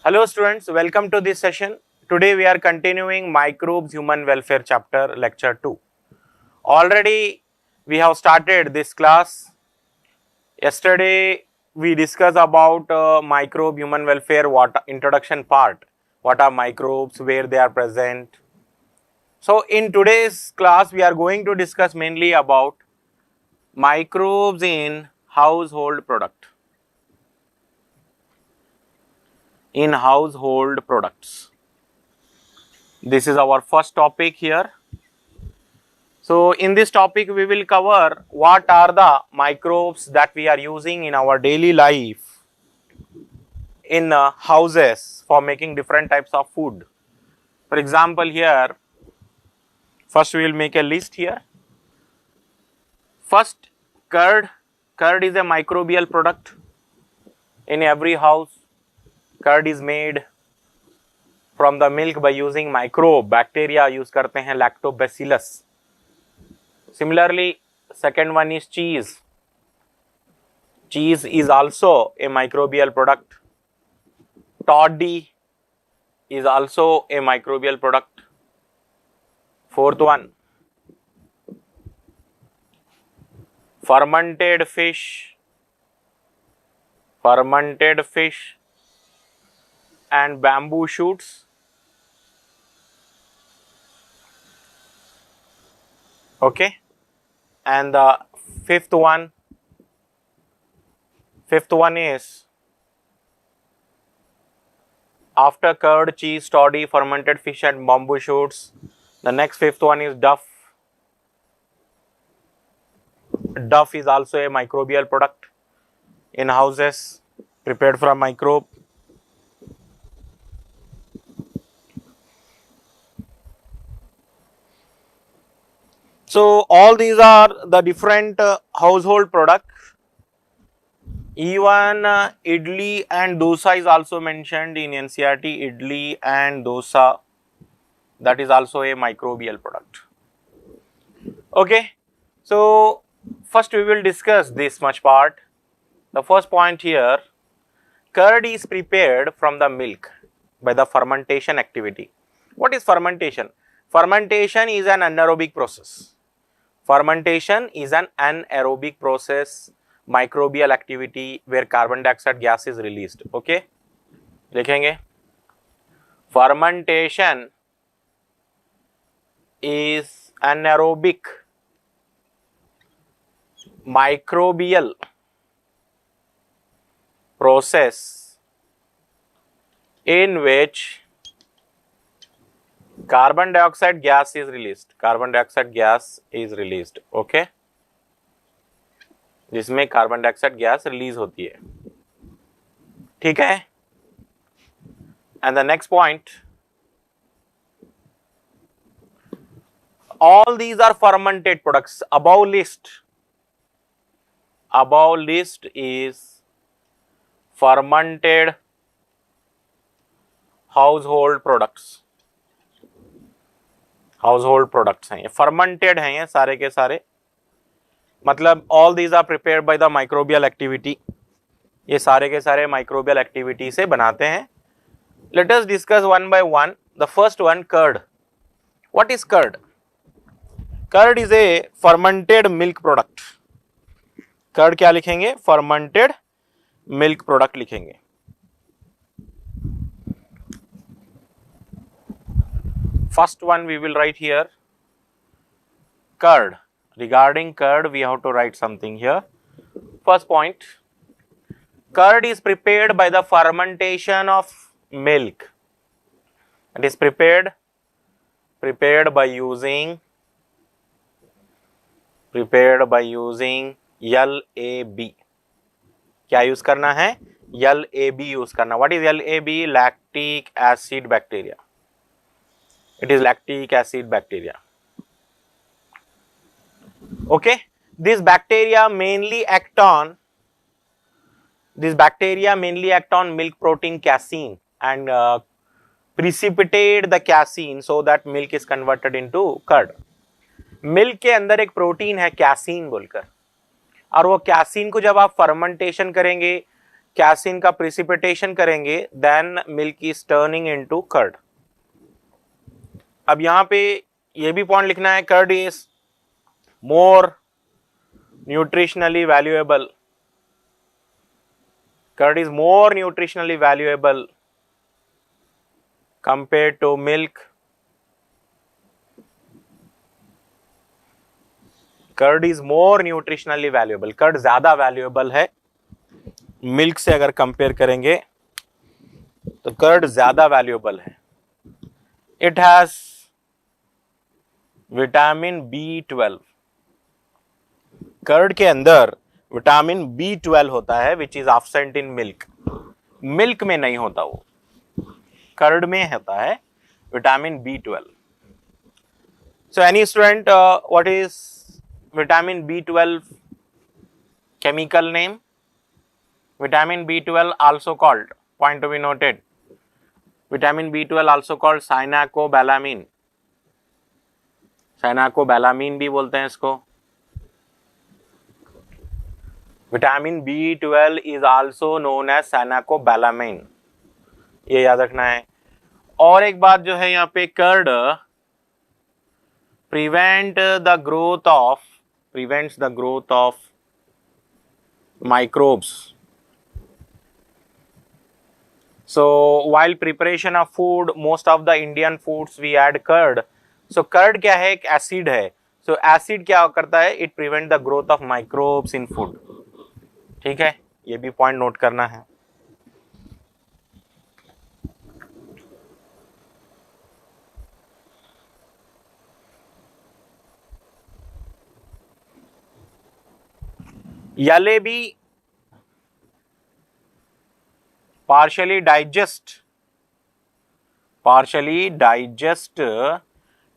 Hello students, welcome to this session. Today we are continuing Microbes Human Welfare chapter lecture 2. Already we have started this class. Yesterday we discussed about microbe human welfare, what introduction part, what are microbes, where they are present. So in today's class we are going to discuss mainly about microbes in household product. In household products. This is our first topic here. So in this topic we will cover what are the microbes that we are using in our daily life in houses for making different types of food. For example, here first we will make a list here. First, curd. Curd is a microbial product. In every house curd is made from the milk by using microbe, bacteria use करते हैं lactobacillus. Similarly, second one is cheese. Cheese is also a microbial product. Toddy is also a microbial product. Fourth one, fermented fish. Fermented fish and bamboo shoots. Okay, and the fifth one is after curd, cheese, toddy, fermented fish and bamboo shoots. The next fifth one is duff. Duff is also a microbial product in houses prepared from microbe. So all these are the different household products. Even idli and dosa is also mentioned in NCERT. Idli and dosa, that is also a microbial product. Okay, so first we will discuss this much part. The first point here, curd is prepared from the milk by the fermentation activity. What is fermentation? Fermentation is an anaerobic process. Fermentation is an anaerobic process, microbial activity where carbon dioxide gas is released. Okay, लिखेंगे fermentation is anaerobic microbial process in which carbon dioxide gas is released. Carbon dioxide gas is released. Okay, जिसमें carbon dioxide gas release होती है. ठीक है. And the next point, all these are fermented products. Above list is fermented household products. Household products हैं ये, fermented हैं ये सारे के सारे, मतलब all these are prepared by the microbial activity. ये सारे के सारे microbial activity से बनाते हैं. Let us discuss one by one. The first one, curd. What is curd? Curd is a fermented milk product. Curd क्या लिखेंगे? Fermented milk product लिखेंगे. First one we will write here, curd. Regarding curd, we have to write something here. First point, curd is prepared by the fermentation of milk. It is prepared by using LAB. क्या use करना है? LAB use करना. What is LAB? Lactic acid bacteria. It is lactic acid bacteria. Okay, this bacteria mainly act on milk protein casein and precipitate the casein so that milk is converted into curd. Milk के अंदर एक protein है casein बोलकर, और वो casein को जब आप फर्मेंटेशन करेंगे, कैसिन का प्रिसिपिटेशन करेंगे, then milk is turning into curd. अब यहां पे ये भी पॉइंट लिखना है, curd is more nutritionally valuable, curd is more nutritionally valuable compared to milk. Curd is more nutritionally valuable, curd ज्यादा वैल्यूएबल है मिल्क से अगर कंपेयर करेंगे तो कर्ड ज्यादा वैल्यूएबल है। It has vitamin B12, curd के अंदर विटामिन B12 होता है which is absent in milk, milk में नहीं होता, वो कर्ड में होता है vitamin B12। So any student, what is vitamin B12 chemical name? Vitamin B12 also called, point to be noted, vitamin B12 also called cyanocobalamin, cyanocobalamin भी बोलते हैं इसको। Vitamin B12 is also known as cyanocobalamin, ये याद रखना है। और एक बात जो है यहाँ पे, curd prevents the growth of microbes. So while preparation of food, most of the Indian foods we add curd. So curd क्या है, एक एसिड है, so एसिड क्या करता है, it prevent the growth of microbes in food। ठीक है, ये भी पॉइंट नोट करना है। Jalebi partially digest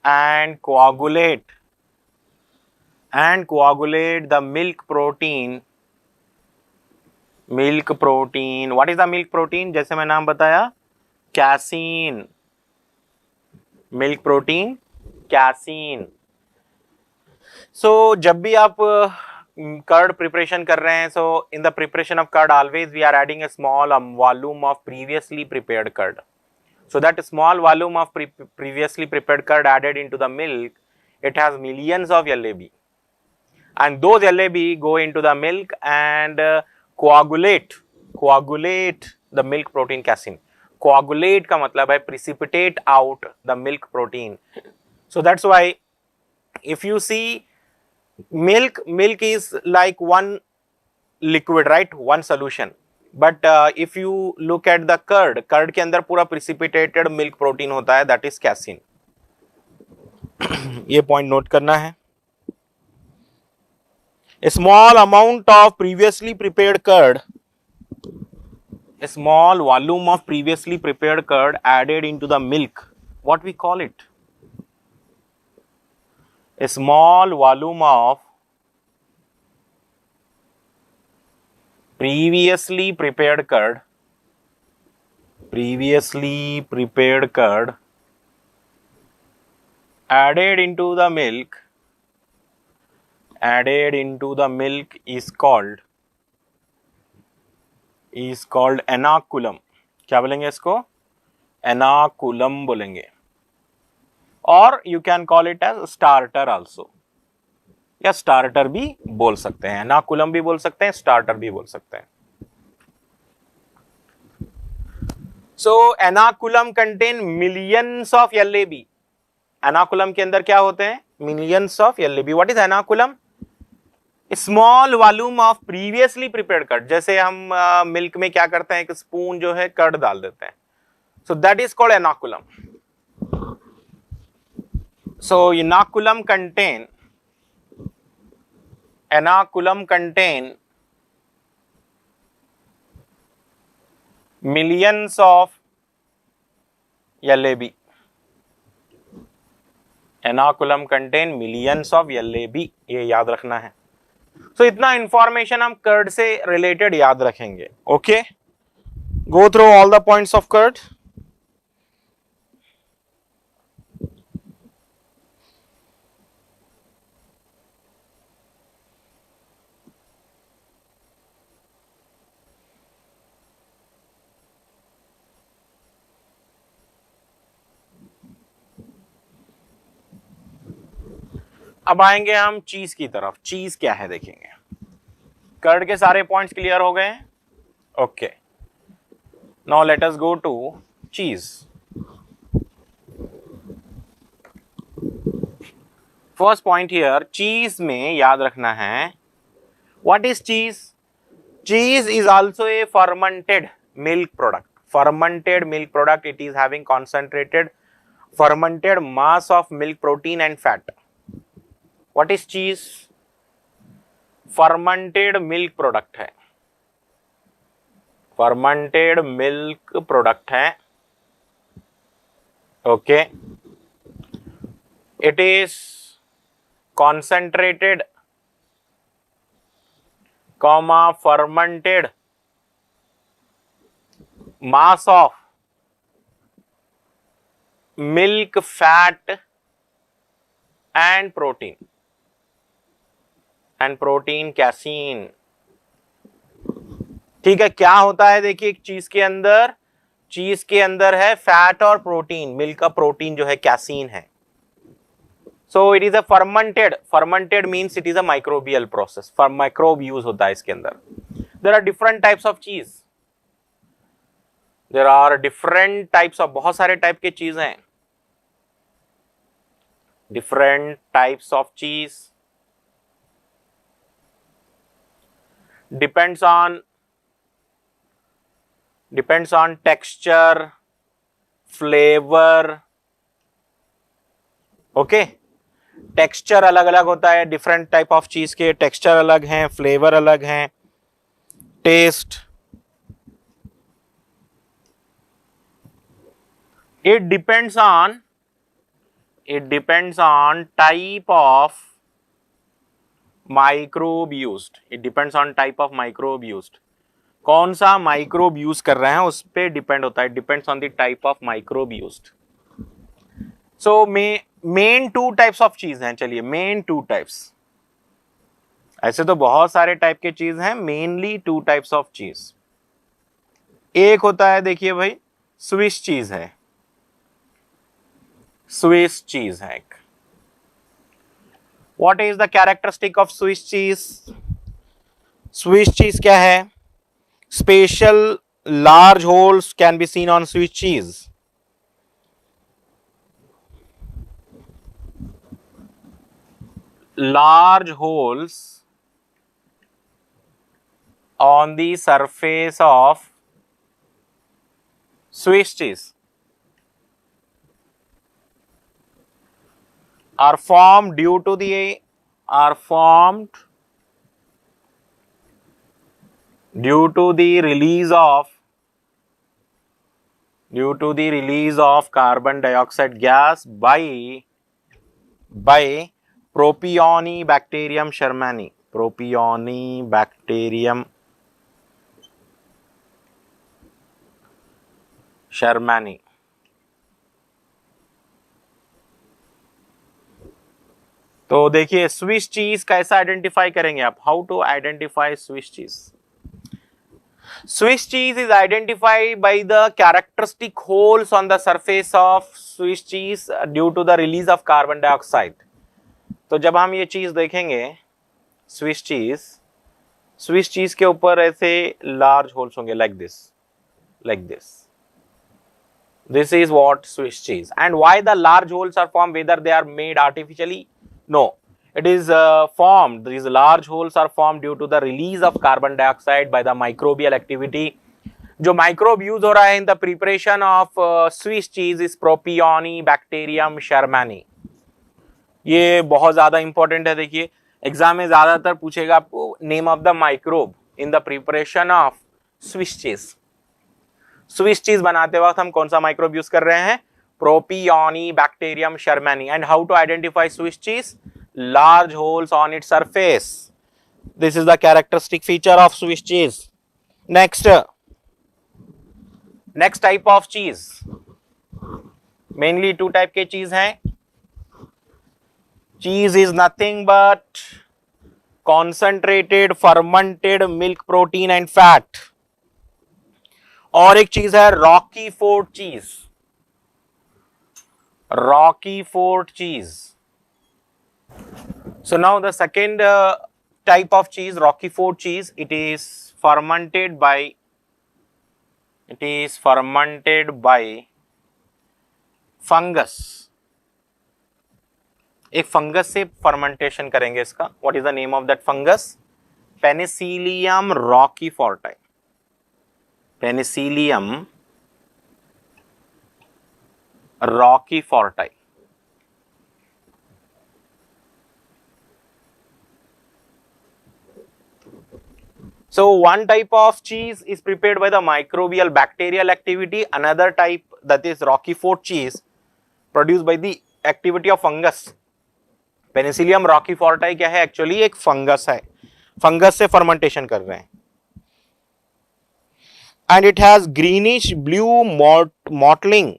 and coagulate the milk protein। What is the milk protein? जैसे मैं नाम बताया, casein, milk protein casein. So जब भी आप कर्ड प्रिपरेशन कर रहे हैं, so in the preparation of curd always we are adding a small volume of previously prepared curd. So that small volume of previously prepared curd added into the milk, it has millions of LAB, and those LAB go into the milk and coagulate the milk protein casein। Coagulate का मतलब है precipitate out the milk protein। So that's why if you see milk is like one liquid, right, one solution, but if you look at the curd के अंदर पूरा precipitated milk protein होता है, that is casein। ये point note करना है। A small amount of previously prepared curd, a small volume of previously prepared curd added into the milk, what we call it? A small volume of previously prepared curd added into the milk is called Ernakulam. क्या बोलेंगे इसको? एनाकुलम बोलेंगे, और you can call it as starter also, या starter भी बोल सकते हैं, एनाकुलम भी बोल सकते हैं, स्टार्टर भी बोल सकते हैं। So inoculum contain millions of LAB। Inoculum के अंदर क्या होते हैं? Millions of LAB। What is inoculum? Small volume of previously prepared curd. जैसे हम मिल्क में क्या करते हैं, एक स्पून जो है कर्ड डाल देते हैं, so that is called Ernakulam. So inoculum contain millions of LAB। Ernakulam contain millions of LAB, ये याद रखना है। सो इतना इंफॉर्मेशन हम कर्ड से रिलेटेड याद रखेंगे। Okay, go through all the points of curd. अब आएंगे हम चीज की तरफ। चीज क्या है देखेंगे। कर्ड के सारे पॉइंट्स क्लियर हो गए? Okay, now let us go to cheese. First point here, cheese में याद रखना है, what is cheese? Cheese is also a fermented milk product. Fermented milk product, it is having concentrated fermented mass of milk protein and fat. What is cheese? Fermented milk product है, fermented milk product है। Okay, it is concentrated comma fermented mass of milk, fat and protein casein। ठीक है, क्या होता है देखिए चीज के अंदर है फैट और प्रोटीन। मिल्क का प्रोटीन जो है कैसीन है। So it is a fermented means it is a microbial process, for microbe use होता है इसके अंदर। There are different types of cheese, there are different types of, बहुत सारे टाइप के चीज हैं, different types of cheese. depends on texture, flavor। Okay, texture अलग अलग होता है, डिफरेंट टाइप ऑफ चीज के टेक्सचर अलग हैं, फ्लेवर अलग हैं, test. it depends on type of microbe used। it depends on type of microbe used। कौन सा माइक्रोब यूज कर रहे हैं उस पे डिपेंड होता है, depends on the type of microbe used. So main to types of चीज हैं। चलिए, मेन टू टाइप्स, ऐसे तो बहुत सारे टाइप के चीज हैं, मेनली टू टाइप्स ऑफ चीज। एक होता है, देखिए भाई, स्विस चीज है, स्विस चीज है एक। What is the characteristic of Swiss cheese? Swiss cheese क्या है? Special large holes can be seen on Swiss cheese। Large holes on the surface of Swiss cheese are formed due to the release of carbon dioxide gas by Propionibacterium shermani। Propionibacterium shermani। तो देखिए Swiss चीज कैसा identify करेंगे आप? How to identify Swiss cheese? Swiss cheese is identified by the characteristic holes on the surface of Swiss cheese due to the release of carbon dioxide। तो जब हम ये चीज देखेंगे, स्विस चीज के ऊपर ऐसे लार्ज होल्स होंगे, like this. This is what Swiss cheese। And why the large holes are formed? Whether they are made artificially? No, it is formed, these large holes are formed due to the release of carbon dioxide by the microbial activity। जो microbe use हो रहा है in the preparation of Swiss cheese is Propionibacterium shermani। ये बहुत ज्यादा important है। देखिए exam में ज्यादातर पूछेगा आपको name of the microbe in the preparation of Swiss cheese. Swiss cheese बनाते वक्त हम कौन सा माइक्रोब यूज कर रहे हैं? Propionibacterium shermani। and how to identify Swiss cheese? Large holes on its surface। This is the characteristic feature of Swiss cheese। Next type of cheese, mainly two type के cheese हैं। Cheese is nothing but concentrated fermented milk protein and fat। और एक चीज है Rocky fort चीज। So now the second type of cheese, Roquefort cheese, it is fermented by fungus. एक fungus से fermentation करेंगे इसका. What is the name of that fungus? Penicillium roqueforti. Penicillium roqueforti. So one type of cheese is prepared by the microbial bacterial activity. Another type, that is Roquefort cheese, produced by the activity of fungus. Penicillium roqueforti क्या है? Actually एक fungus है. Fungus से fermentation कर रहे हैं. And it has greenish blue mottling.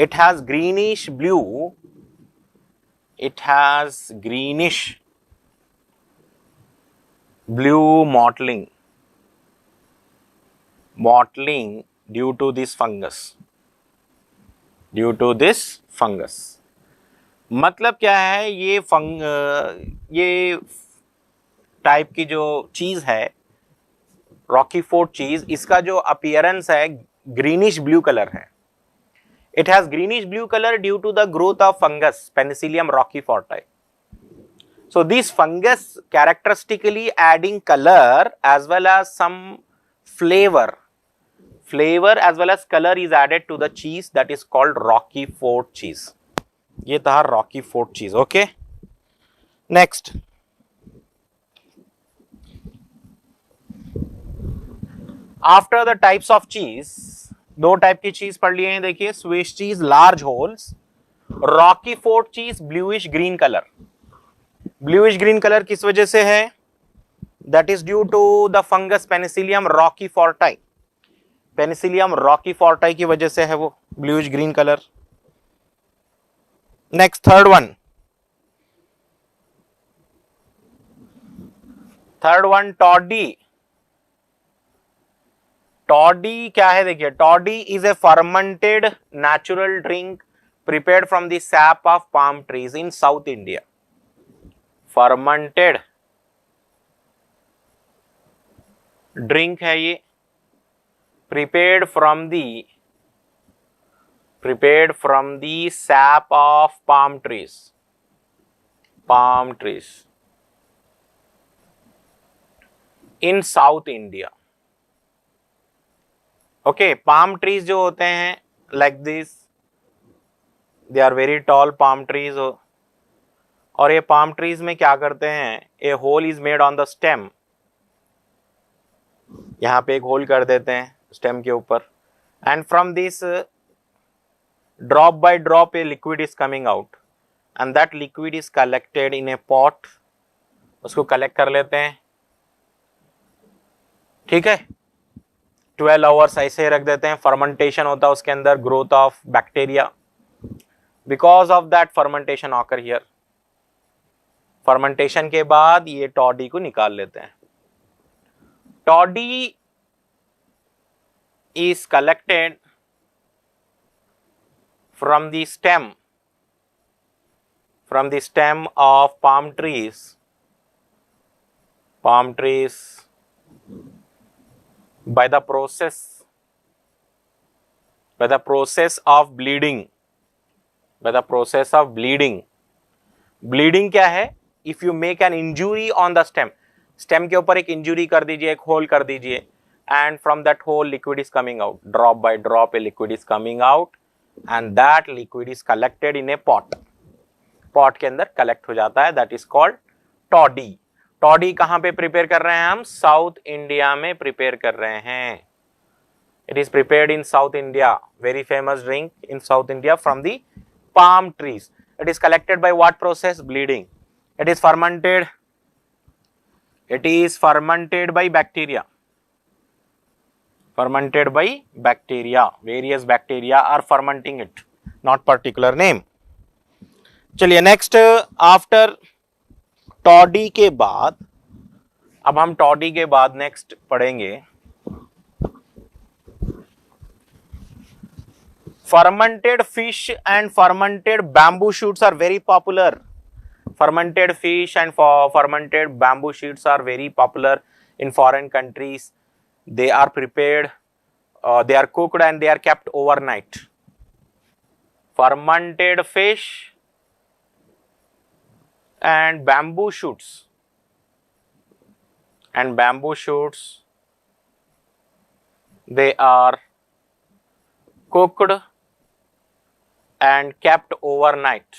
It has greenish blue. It has greenish blue mottling due to this fungus. मतलब क्या है? ये टाइप की जो चीज है रॉकीफोर्ट चीज, इसका जो अपीयरेंस है ग्रीनिश ब्लू कलर है. It has greenish blue colour due to the growth of fungus Penicillium roqueforti. So these fungus characteristically adding color as well as some flavor as well as color is added to the cheese, that is called Roquefort cheese. ये था Roquefort cheese. Okay. Next. After the types of cheese, दो type की cheese पढ़ लिए हैं. देखिए, Swiss cheese large holes, Roquefort cheese bluish green colour. Bluish green colour किस वजह से है? That is due to the fungus Penicillium roqueforti. Penicillium roqueforti की वजह से है वो bluish green colour. Next third one toddy. Toddy क्या है? देखिए, toddy is a fermented natural drink prepared from the sap of palm trees in south India. Fermented drink है ये, prepared from the sap of palm trees in South India. Okay, palm trees जो होते हैं like this, they are very tall palm trees. और ये palm trees में क्या करते हैं? A hole is made on the stem. यहाँ पे एक होल कर देते हैं स्टेम के ऊपर. And from this drop by drop a liquid is coming out and that liquid is collected in a pot. उसको कलेक्ट कर लेते हैं. ठीक है, 12 आवर्स ऐसे ही रख देते हैं. फर्मेंटेशन होता है उसके अंदर, growth of bacteria. Because of that fermentation occur here. Fermentation के बाद ये टॉडी को निकाल लेते हैं. Toddy is collected from the stem of palm trees by the process of bleeding. Bleeding क्या है? If you make an injury on the stem के ऊपर एक इंजुरी कर दीजिए, एक होल कर दीजिए, and from that hole liquid is coming out. Drop by drop a liquid is coming out and that liquid is collected in a pot. के अंदर कलेक्ट हो जाता है. that is called toddy. toddy कहाँ पे prepare कर रहे हैं हम? साउथ इंडिया में प्रिपेयर कर रहे हैं. it is prepared in South India. very famous drink in South India from the palm trees. it is collected by what process? Bleeding. it is fermented by bacteria. Various bacteria are fermenting it, not particular name. चलिए next, after toddy के बाद, अब हम toddy के बाद next पढ़ेंगे fermented fish and fermented bamboo shoots are very popular. Fermented fish and for fermented bamboo shoots are very popular in foreign countries. They are prepared, they are cooked and they are kept overnight. Fermented fish and bamboo shoots they are cooked and kept overnight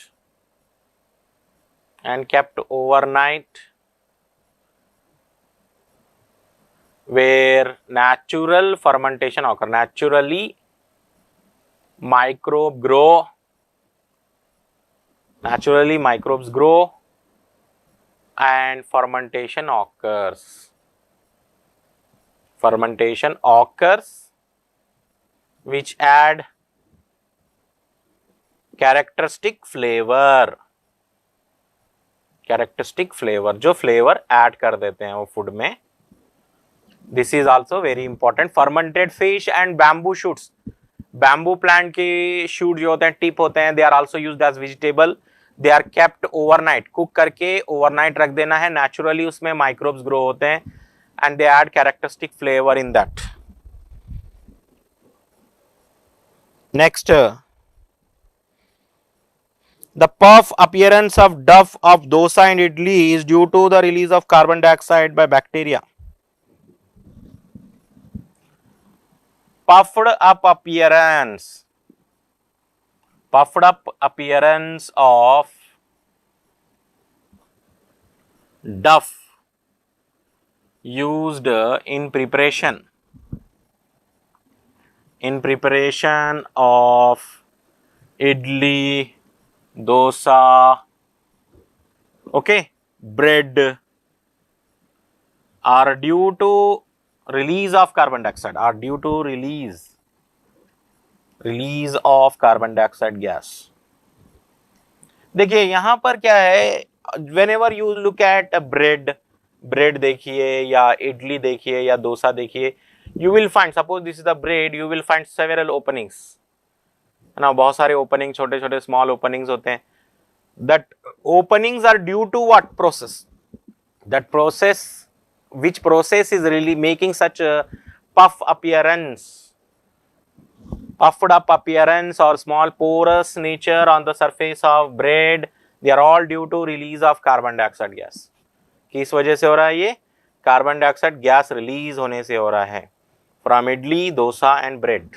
where natural fermentation occur. Naturally microbes grow and fermentation occurs which add characteristic flavor जो flavor add कर देते हैं वो food में. This is also very important. Fermented fish and bamboo shoots, bamboo plant के shoot जो होते हैं, tip होते हैं, they are also used as vegetable. They are kept overnight, cook करके overnight रख देना है. Naturally उसमें microbes grow होते हैं and they add characteristic flavor in that. Next, the puff appearance of duff of dosa and idli is due to the release of carbon dioxide by bacteria. Puffed up appearance of duff used in preparation of idli, dosa, okay, bread are due to release of carbon dioxide, release of carbon dioxide gas. देखिए यहाँ पर क्या है, whenever you look at a bread देखिए या इडली देखिए या डोसा देखिए, you will find, suppose this is the bread, you will find several openings, है ना, बहुत सारे opening, छोटे छोटे small openings होते हैं. That openings are due to what process? That process, which process is really making such a puffed up appearance or small porous nature on the surface of bread, they are all due to release of carbon dioxide gas. किस वजह से हो रहा है ये? Carbon dioxide gas release होने से हो रहा है from idli, dosa and bread.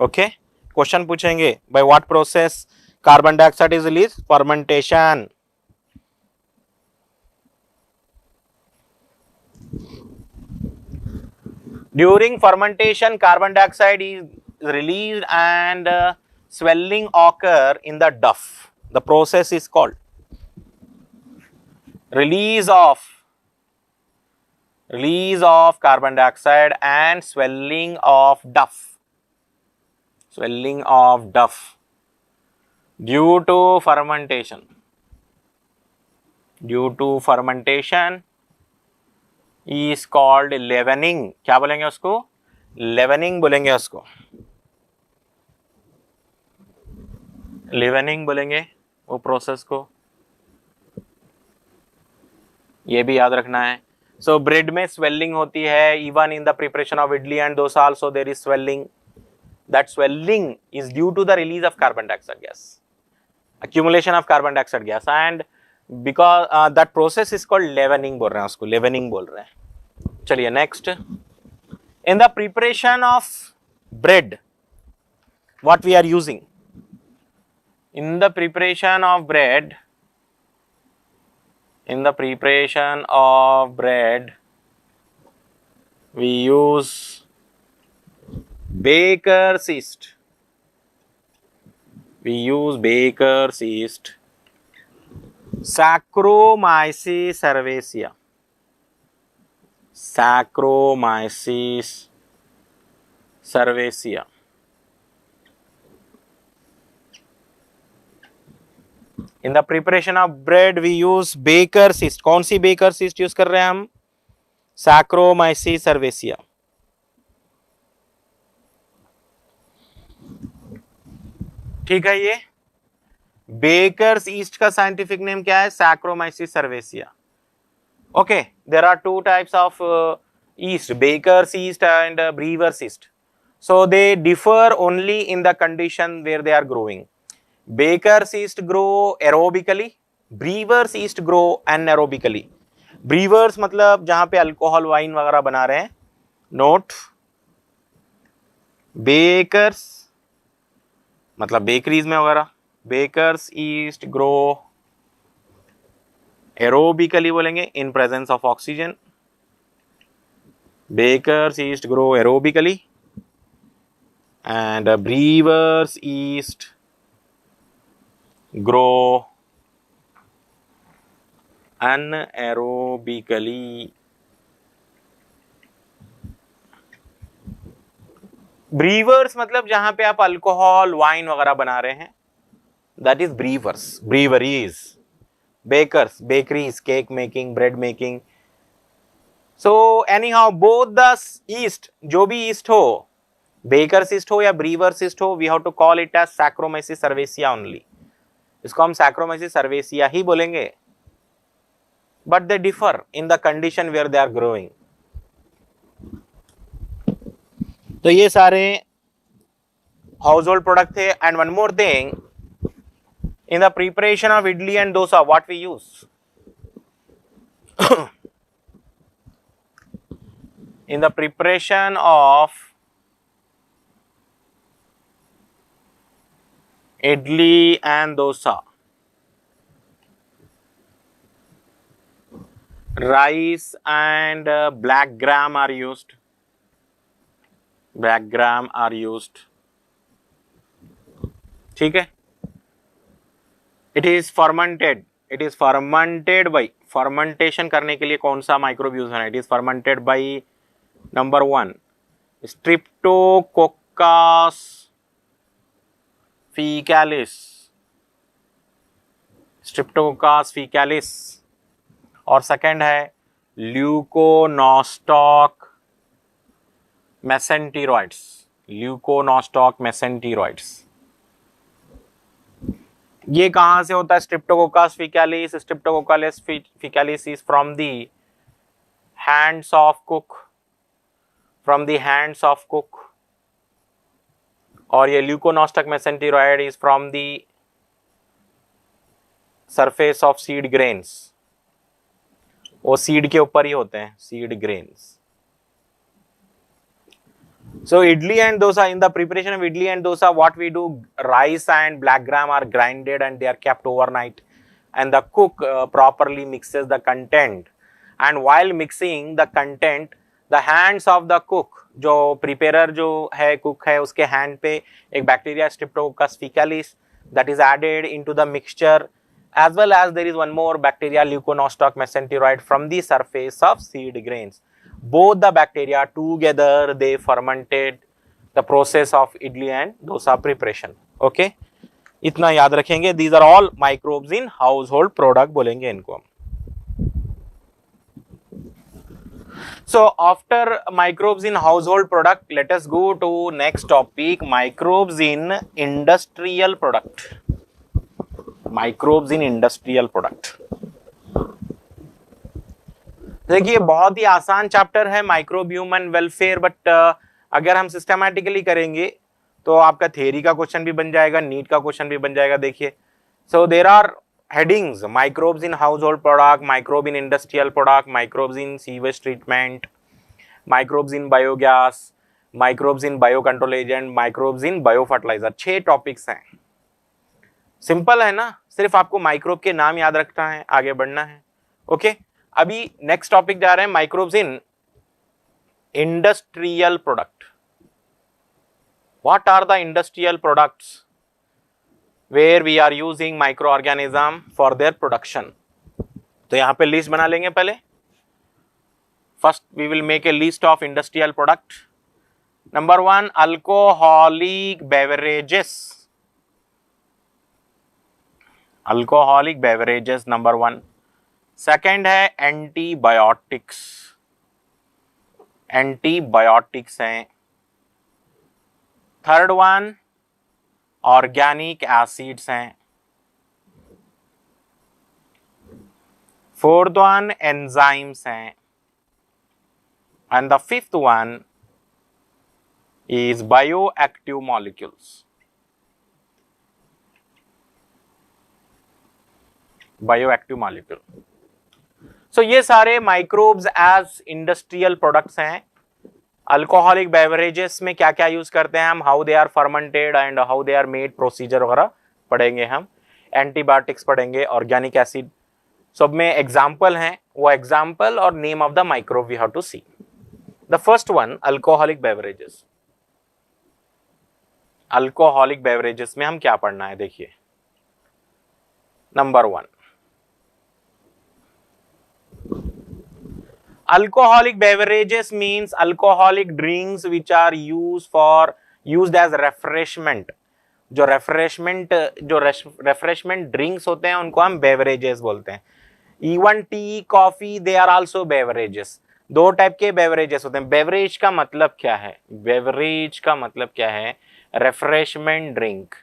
Okay, question पूछेंगे, by what process carbon dioxide is release? Fermentation. During fermentation, carbon dioxide is released and swelling occur in the duff. The process is called release of carbon dioxide and swelling of duff due to fermentation is called leavening. क्या बोलेंगे उसको? leavening बोलेंगे उसको. leavening बोलेंगे वो process को, ये भी याद रखना है. सो ब्रेड में स्वेलिंग होती है. Even in the preparation of idli and dosa also there is swelling. That swelling is due to the release of carbon dioxide gas, accumulation of carbon dioxide gas, and because that process is called leavening बोल रहे हैं उसको, leavening बोल रहे हैं. चलिए next. in the preparation of bread, what we are using? In the preparation of bread, we use baker's yeast. Saccharomyces cerevisiae. In the preparation of bread we use baker's yeast. कौन सी baker's yeast use कर रहे हैं हम? Saccharomyces cerevisiae. ठीक है. ये baker's yeast का scientific name क्या है? Saccharomyces cerevisiae. Okay, there are two types of yeast, baker's yeast and brewer's yeast. So they differ only in the condition where they are growing. Baker's yeast grow aerobically, brewer's yeast grow anaerobically. Brewers मतलब जहां पे alcohol wine वगैरह बना रहे हैं. Note, bakers मतलब bakeries में वगैरह. बेकर्स ईस्ट ग्रो एरोबिकली बोलेंगे in presence of oxygen. Baker's yeast grow aerobically and brewer's yeast grow anaerobically. Brewers मतलब जहां पे आप अल्कोहल वाइन वगैरह बना रहे हैं, that is brewer's. Breweries. Baker's bakeries, cake making, bread making. So anyhow both the yeast, जो भी ईस्ट हो, बेकर्स ईस्ट हो या ब्रीवर्स ईस्ट हो, we have to call it as Saccharomyces cerevisiae only. इसको हम सैक्रोमाइसिस सर्वेसिया ही बोलेंगे. But they differ in the condition where they are growing. तो ये सारे हाउस होल्ड प्रोडक्ट थे. And one more thing, in the preparation of idli and dosa what we use, in the preparation of idli and dosa, rice and black gram are used. Black gram are used. ठीक है. It is fermented. It is fermented by, fermentation करने के लिए कौन सा microbe use है? It is fermented by number 1 Streptococcus faecalis. Streptococcus faecalis. और second है Leuconostoc mesenteroids. Leuconostoc mesenteroids. ये कहां से होता है? Streptococcus faecalis. Streptococcus faecalis is from the hands of cook. From the hands of cook. और ये Leuconostoc mesenteroid is from the surface of seed grains. वो सीड के ऊपर ही होते हैं, seed grains. So idli and dosa, in the preparation of idli and dosa, what we do, rice and black gram are grinded and they are kept overnight, and the cook properly mixes the content. And while mixing the content, the hands of the cook, जो preparer जो है, cook है, उसके hand पे एक bacteria Streptococcus faecalis that is added into the mixture, as well as there is one more bacteria Leuconostoc mesenteroid from the surface of seed grains. Both the bacteria together they fermented the process of idli and dosa preparation. Okay, इतना याद रखेंगे. These are all microbes in household product बोलेंगे इनको हम. So after microbes in household product, let us go to next topic, microbes in industrial product. Microbes in industrial product. देखिए बहुत ही आसान chapter है माइक्रोबियम एंड वेलफेयर, बट अगर हम systematically करेंगे तो आपका थ्योरी का क्वेश्चन भी बन जाएगा, नीट का क्वेश्चन भी बन जाएगा. देखिए, so there are headings: microbes in household product, microbe in industrial product, microbes in sewage treatment, microbes in biogas, microbes in biocontrol agent, microbes in biofertilizer. 6 topics हैं. सिंपल है ना, सिर्फ आपको माइक्रोब के नाम याद रखना है, आगे बढ़ना है. ओके, अभी नेक्स्ट टॉपिक जा रहे हैं, microbes in industrial product. What are the industrial products where we are using microorganism for their production? तो यहां पे लिस्ट बना लेंगे पहले. First we will make a list of industrial product. Number 1, alcoholic beverages. Alcoholic beverages number 1. Second है antibiotics. Antibiotics हैं. Third one organic acids हैं. Fourth one enzymes हैं, and the fifth one is bioactive molecules. Bioactive molecule. So ये सारे microbes as industrial products हैं। Alcoholic beverages में क्या क्या यूज करते हैं हम, how they are fermented and how they are made, procedure वगैरह पढ़ेंगे हम। एंटीबायोटिक्स पढ़ेंगे, ऑर्गेनिक एसिड, सब में एग्जाम्पल हैं, वो एग्जाम्पल और name of the microbe we have to see. The first one alcoholic beverages. Alcoholic beverages में हम क्या पढ़ना है, देखिए। Number one, alcoholic beverages means alcoholic drinks which are used as refreshment। जो refreshment drinks होते हैं उनको हम beverages बोलते हैं। Even tea, coffee, they are also beverages। दो टाइप के बेवरेजेस होते हैं। बेवरेज का मतलब क्या है, बेवरेज का मतलब क्या है, रेफ्रेशमेंट ड्रिंक,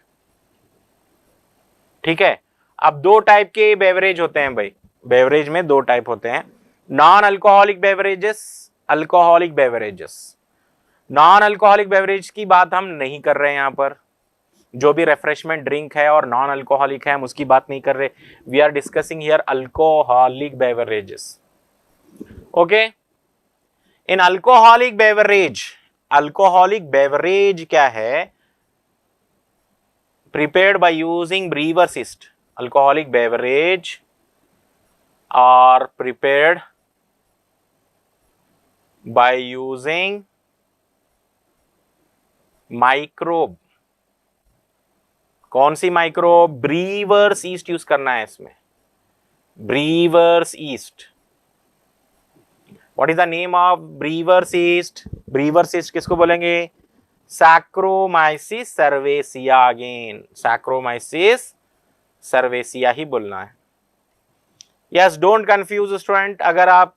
ठीक है। अब दो टाइप के बेवरेज होते हैं भाई, बेवरेज में दो टाइप होते हैं, non alcoholic beverages, alcoholic beverages. Non alcoholic beverage की बात हम नहीं कर रहे हैं यहां पर, जो भी रेफ्रेशमेंट ड्रिंक है और नॉन अल्कोहलिक है हम उसकी बात नहीं कर रहे, we are discussing here alcoholic beverages. Okay, in alcoholic beverage क्या है, prepared by using brewer's yeast. Alcoholic beverage are prepared by using microbe. कौन सी माइक्रोब, ब्रीवर्स ईस्ट यूज करना है इसमें, brewer's yeast. What is the name of brewer's yeast, brewer's yeast किसको बोलेंगे, Saccharomyces cerevisiae. Again Saccharomyces cerevisiae ही बोलना है। Yes, don't confuse student. अगर आप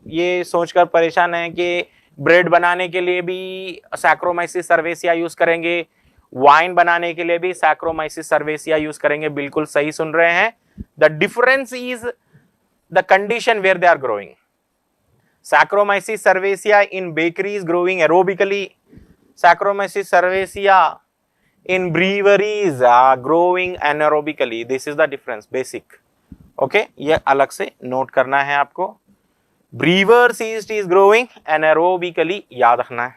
ये सोचकर परेशान हैं कि ब्रेड बनाने के लिए भी सैक्रोमाइसिस सर्वेसिया यूज करेंगे, वाइन बनाने के लिए भी सैक्रोमाइसिस सर्वेसिया यूज करेंगे, बिल्कुल सही सुन रहे हैं। The difference is the condition where they are growing. Saccharomyces cerevisiae in bakeries growing aerobically, Saccharomyces cerevisiae in breweries are growing anaerobically. This is the difference, basic. Okay, ये अलग से नोट करना है आपको। Brewer's yeast is growing anaerobically, याद रखना है।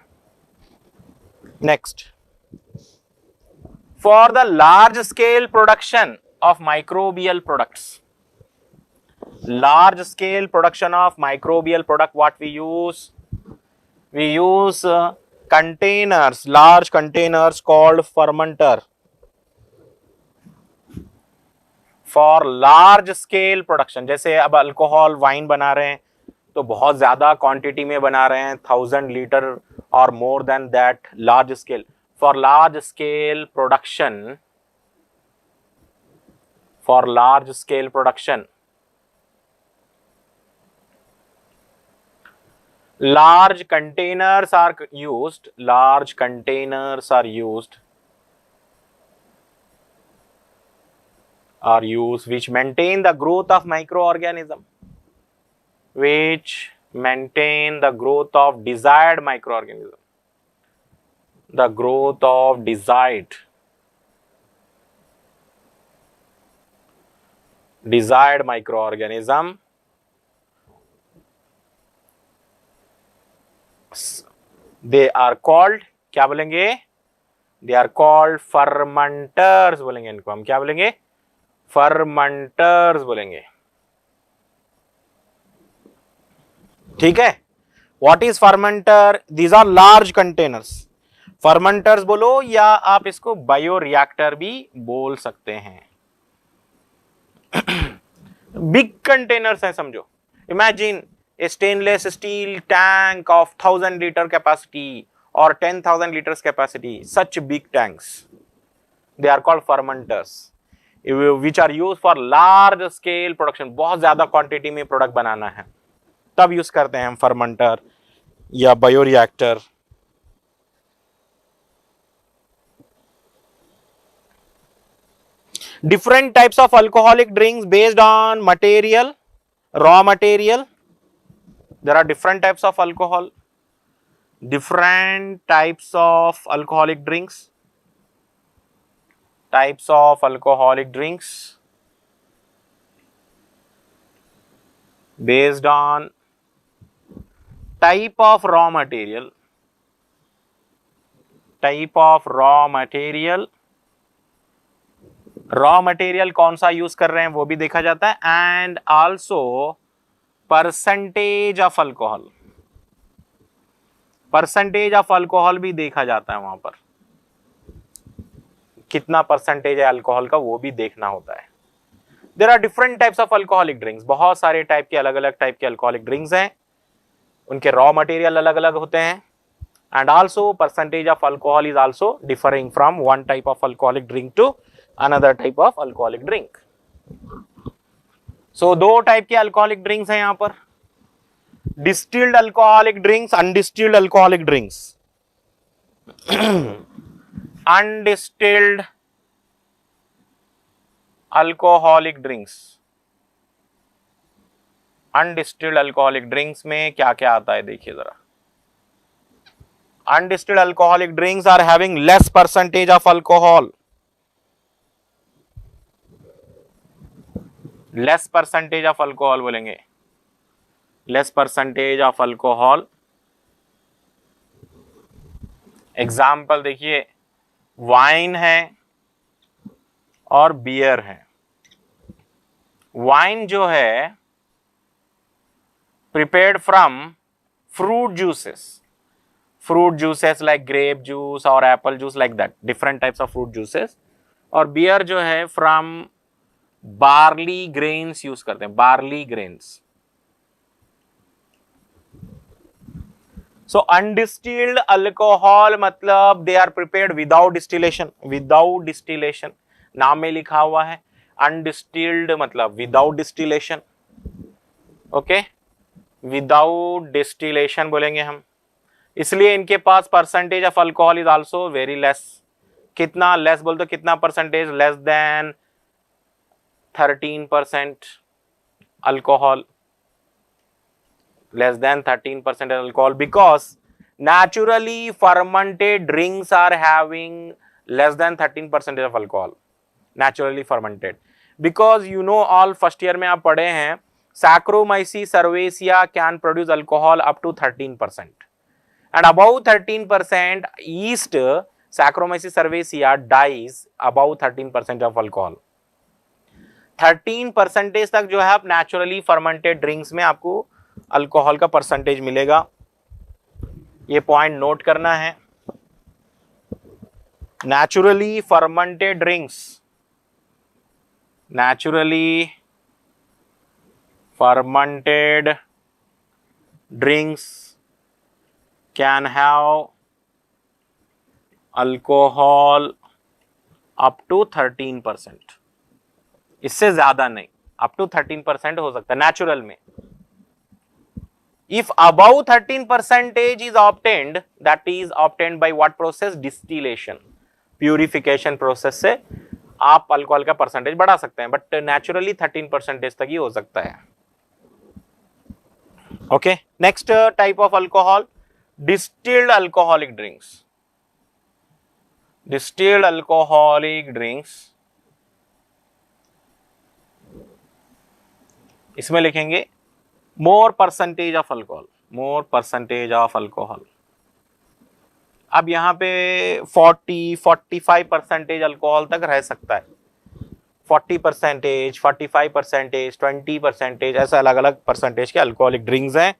Next, for the large scale production of microbial products, large scale production of microbial product, what we use containers, large containers called fermenter. For large scale production, जैसे अब alcohol wine बना रहे हैं तो बहुत ज्यादा क्वांटिटी में बना रहे हैं, 1000 लीटर और more than that, large scale. For large scale production, for large scale production, large containers are used, large containers are used which maintain the growth of microorganism, which maintain the growth of desired microorganism, the growth of desired microorganism. They are called, क्या बोलेंगे, they are called fermenters बोलेंगे इनको हम, क्या बोलेंगे, fermenters बोलेंगे, ठीक है। What is fermenter? These are large containers, fermenters बोलो या आप इसको बायोरिएक्टर भी बोल सकते हैं। बिग कंटेनर्स हैं समझो, imagine a stainless steel tank of 1000 liter capacity or 10,000 liters capacity, such big tanks, they are called fermenters, which are used for large scale production। बहुत ज्यादा क्वांटिटी में प्रोडक्ट बनाना है तब यूज करते हैं हम फर्मेंटर या bioreactor. different types of alcoholic drinks based on material raw material, there are different types of alcohol, different types of alcoholic drinks, based on type of raw material, raw material कौन सा use कर रहे हैं वो भी देखा जाता है, and also percentage of alcohol भी देखा जाता है। वहां पर कितना परसेंटेज है अल्कोहल का वो भी देखना होता है। There are different types of alcoholic drinks, बहुत सारे टाइप के अलग अलग टाइप के अल्कोहलिक ड्रिंक्स हैं, उनके रॉ मटेरियल अलग अलग होते हैं, and also percentage of alcohol is also differing from one type of alcoholic drink to another type of alcoholic drink. So दो टाइप के alcoholic drinks हैं यहां पर, distilled alcoholic drinks, undistilled alcoholic drinks. Undistilled alcoholic drinks में क्या क्या आता है देखिए जरा। Undistilled alcoholic drinks are having less percentage of alcohol. Less percentage of alcohol बोलेंगे, less percentage of alcohol. Example देखिए, वाइन है और बियर है। वाइन जो है prepared from fruit juices like grape juice or apple juice, like that, different types of fruit juices. और beer जो है फ्रॉम बार्ली ग्रेन्स यूज करते हैं, barley grains. So undistilled alcohol मतलब they are prepared without distillation, नाम में लिखा हुआ है। अनडिस्टिल्ड मतलब without distillation, okay, without distillation बोलेंगे हम, इसलिए इनके पास percentage of alcohol is also very less. कितना लेस बोल तो कितना percentage, less than 13% alcohol, less than 13% alcohol, because naturally fermented drinks are having less than 13% of alcohol, naturally fermented, because you know all first year में आप पढ़े हैं Saccharomyces cerevisiae can produce alcohol up to 13%, and above 13% yeast Saccharomyces cerevisiae dies above 13% of alcohol. 13% तक जो है आप naturally fermented drinks में आपको अल्कोहल का परसेंटेज मिलेगा, ये पॉइंट नोट करना है। Naturally fermented drinks can have alcohol up to 13%, इससे ज्यादा नहीं, up to 13% हो सकता है नेचुरल में। If above 13% is obtained, that is obtained by what process? Distillation, purification process से आप अल्कोहल का परसेंटेज बढ़ा सकते हैं, बट नेचुरली 13% तक ही हो सकता है। Okay, next type of alcohol, distilled alcoholic drinks. इसमें लिखेंगे more percentage of alcohol. अब यहाँ पे 40-45% अल्कोहल तक रह सकता है, 40%, 45%, 20%, ऐसा अलग अलग परसेंटेज के अल्कोहलिक ड्रिंक्स हैं।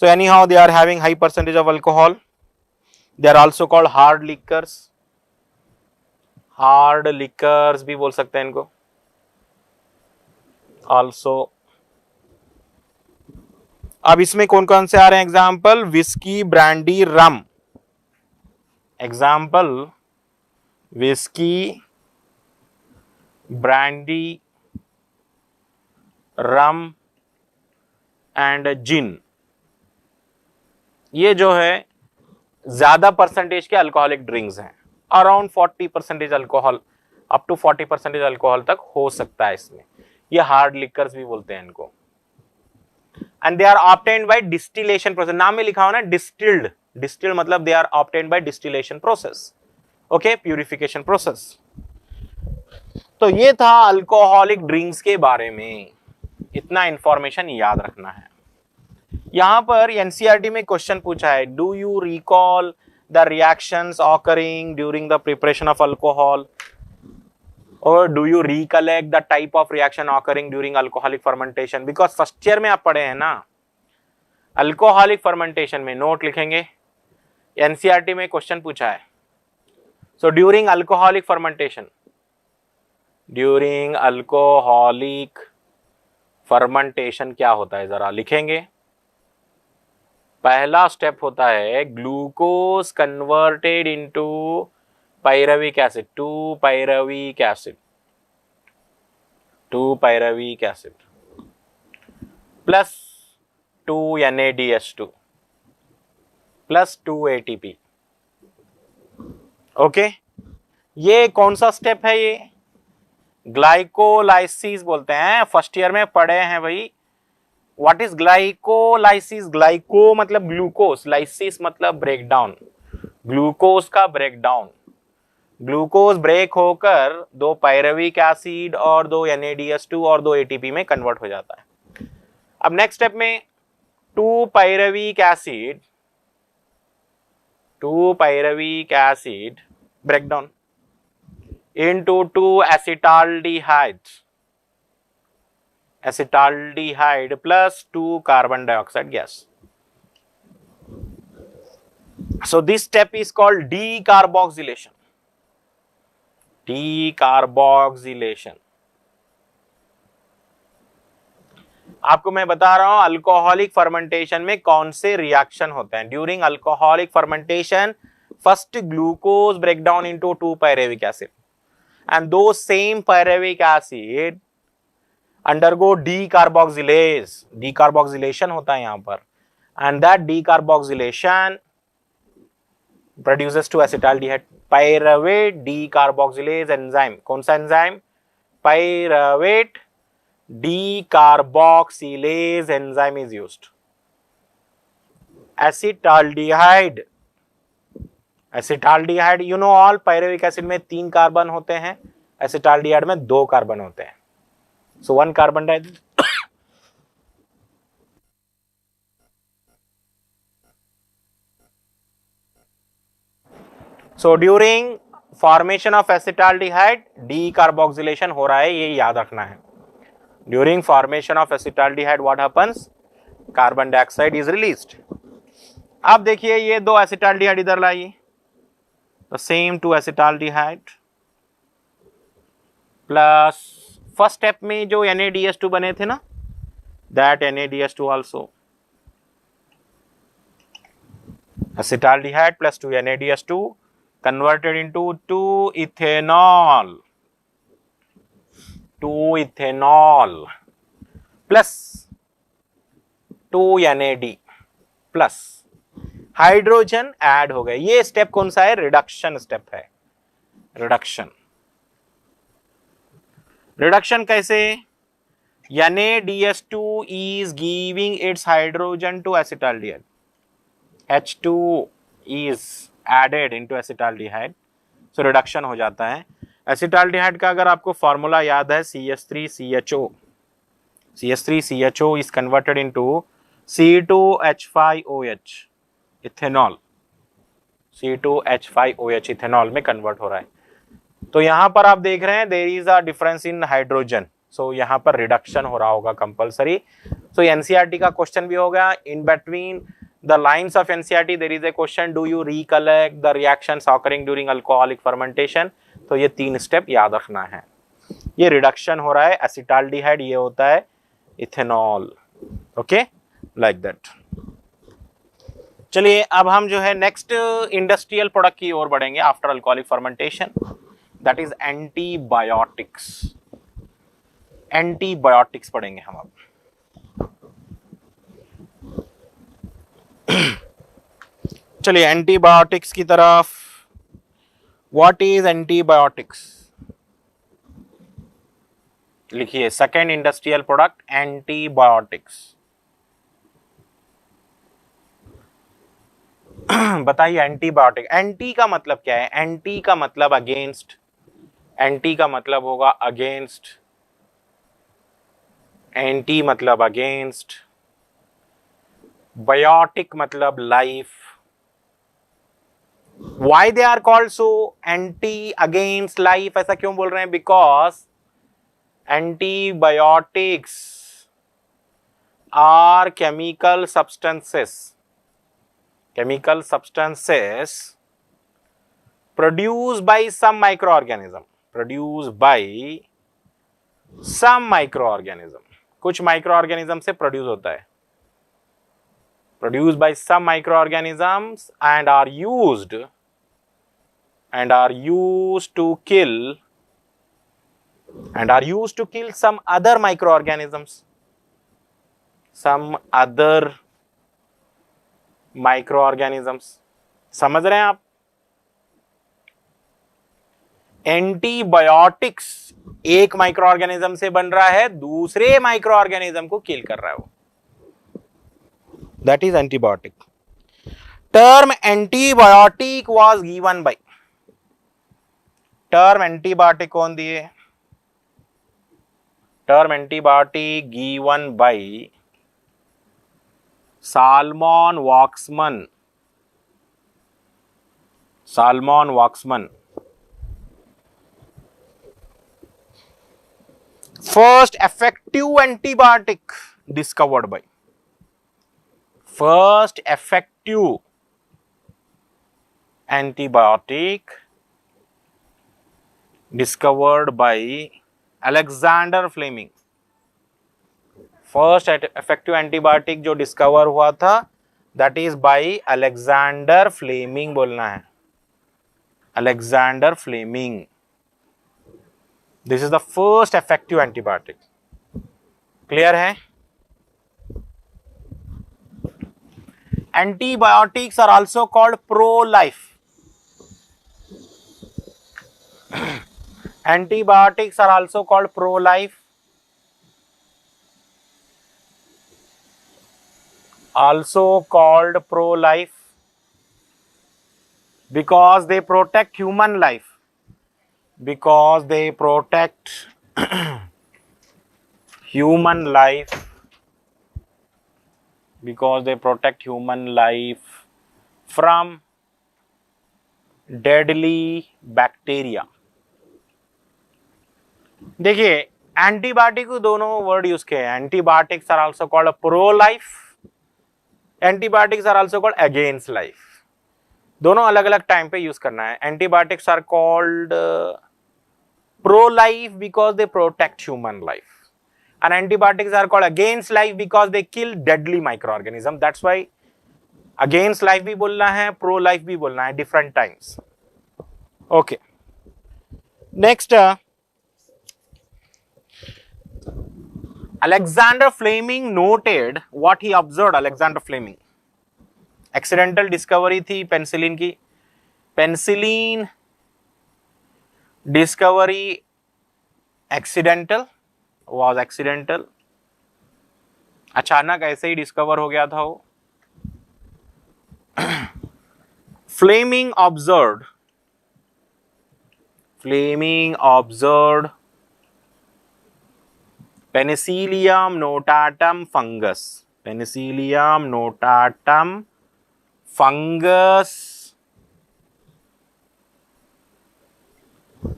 So anyhow they are having high percentage of alcohol. They are also called hard liquors. Hard liquors भी बोल सकते हैं इनको also. अब इसमें कौन कौन से आ रहे हैं example? Whisky, brandy, rum. Example whisky, brandy, rum and gin. ये जो है ज्यादा परसेंटेज के अल्कोहलिक ड्रिंक्स हैं, around 40% alcohol, up to 40% alcohol तक हो सकता है इसमें। ये हार्ड लिकर्स भी बोलते हैं इनको, and they are obtained by distillation process. नाम में लिखा हो ना डिस्टिल्ड, डिस्टिल्ड मतलब they are obtained by distillation process. Okay, purification process. तो ये था अल्कोहलिक ड्रिंक्स के बारे में, इतना इंफॉर्मेशन याद रखना है. यहां पर एनसीईआरटी में क्वेश्चन पूछा है, do you recall the reactions occurring during the preparation of alcohol, और do you recollect the type of reaction occurring during alcoholic fermentation. Because first year में आप पढ़े हैं ना अल्कोहलिक फर्मेंटेशन में, नोट लिखेंगे. एनसीईआरटी में क्वेश्चन पूछा है. So during alcoholic fermentation, during alcoholic fermentation क्या होता है जरा लिखेंगे. पहला स्टेप होता है glucose converted into pyruvic acid, 2 pyruvic acid, 2 pyruvic acid plus 2 NaDH2 plus 2 ATP. Okay, ये कौन सा स्टेप है? ये ग्लाइकोलाइसिस बोलते हैं. फर्स्ट ईयर में पढ़े हैं भाई. What is glycolysis? ग्लाइको मतलब ग्लूकोज, लाइसिस मतलब ब्रेकडाउन, ग्लूकोज का ब्रेकडाउन. ग्लूकोज ब्रेक होकर 2 पायरुविक एसिड और 2 NaDH2 और 2 ATP में कन्वर्ट हो जाता है. अब नेक्स्ट स्टेप में 2 pyruvic acid, 2 pyruvic acid breakdown into 2 acetaldehyde, acetaldehyde plus 2 carbon dioxide gas. So this step is called decarboxylation. Decarboxylation. आपको मैं बता रहा हूं अल्कोहलिक फर्मेंटेशन में कौन से रिएक्शन होते हैं. During alcoholic fermentation first glucose breakdown into 2 pyruvic acid, and those same pyruvic acid undergo decarboxylase. Decarboxylation होता है यहां पर, and that decarboxylation produces 2 acetaldehyde. Pyruvate decarboxylase enzyme, कौन सा enzyme? Pyruvate decarboxylase enzyme is used. Acetaldehyde, acetaldehyde you know all, pyruvic acid में 3 carbon होते हैं, acetaldehyde में 2 कार्बन होते हैं. सो 1 carbon dioxide. So during formation of acetaldehyde decarboxylation हो रहा है, ये याद रखना है. During formation of acetaldehyde what happens? Carbon dioxide is released. अब देखिए ये 2 एसिटाल्डिहाइड इधर लाइए, the same 2 acetaldehyde plus first step में जो NaDH2 बने थे ना, that NaDH2 also acetaldehyde plus 2 NaDH2 converted into 2 ethanol, 2 ethanol plus 2 NAD plus hydrogen add हो गए. ये स्टेप कौन सा है? रिडक्शन स्टेप है. रिडक्शन. रिडक्शन कैसे? NaDH2 is giving its hydrogen to acetaldehyde. H2 is added into acetaldehyde. So reduction हो जाता है. एसिटाल्डिहाइड का अगर आपको फॉर्मूला याद है CH3CHO. CH3CHO is converted into C2H5OH. Ethanol, C2H5OH ethanol में कन्वर्ट हो रहा है. तो यहां पर आप देख रहे हैं there is a difference in hydrogen. So यहां पर रिडक्शन हो रहा होगा कंपलसरी. सो एनसीईआरटी का क्वेश्चन भी होगा. In between the lines of NCERT there is a question, do you recollect the reactions occurring during alcoholic fermentation. तो ये 3 स्टेप याद रखना है. ये रिडक्शन हो रहा है एसिटाल्डिहाइड, ये होता है इथेनॉल. Okay, like that. चलिए अब हम जो है नेक्स्ट इंडस्ट्रियल प्रोडक्ट की ओर बढ़ेंगे after alcoholic fermentation, that is antibiotics. Antibiotics पढ़ेंगे हम अब. चलिए एंटीबायोटिक्स की तरफ. What is antibiotics? लिखिए सेकेंड इंडस्ट्रियल प्रोडक्ट एंटीबायोटिक्स. बताइए एंटीबायोटिक, एंटी का मतलब क्या है? एंटी का मतलब अगेंस्ट, एंटी का मतलब होगा अगेंस्ट, एंटी मतलब अगेंस्ट, बायोटिक मतलब life. Why they are called so? Anti against life ऐसा क्यों बोल रहे हैं? Because antibiotics are chemical substances, chemical substances produced by some microorganism, produced by some microorganism, कुछ microorganism से produce होता है, produced by some microorganisms and are used to kill some other microorganisms, some other microorganisms. समझ रहे हैं आप? Antibiotics एक micro organism से बन रहा है, दूसरे माइक्रो ऑर्गेनिज्म को किल कर रहा है वो, that is antibiotic. Term antibiotic was given by, term antibiotic कौन दिए? Term antibiotic given by Selman Waksman, Selman Waksman. First effective antibiotic discovered by, first effective antibiotic discovered by Alexander Fleming. First effective antibiotic जो discover हुआ था that is by Alexander Fleming बोलना है, Alexander Fleming. This is the first effective antibiotic. Clear है? Antibiotics are also called pro-life. Antibiotics are also called pro-life. Also called pro-life because they protect human life. Because they protect human life, because they protect human life from deadly bacteria. देखिए antibiotic को दोनों word use किए हैं. Antibiotics are also called pro life, antibiotics are also called against life. दोनों अलग अलग time पे use करना है. Antibiotics are called pro-life because they protect human life, and antibiotics are called against life because they kill deadly microorganism. That's why against life भी बोलना है, pro-life भी बोलना है, different times. Okay. Next, Alexander Fleming noted what he observed. Alexander Fleming accidental discovery थी penicillin की. Penicillin discovery accidental, was accidental. अचानक ऐसे ही डिस्कवर हो गया था वो. Fleming observed Penicillium notatum fungus, Penicillium notatum fungus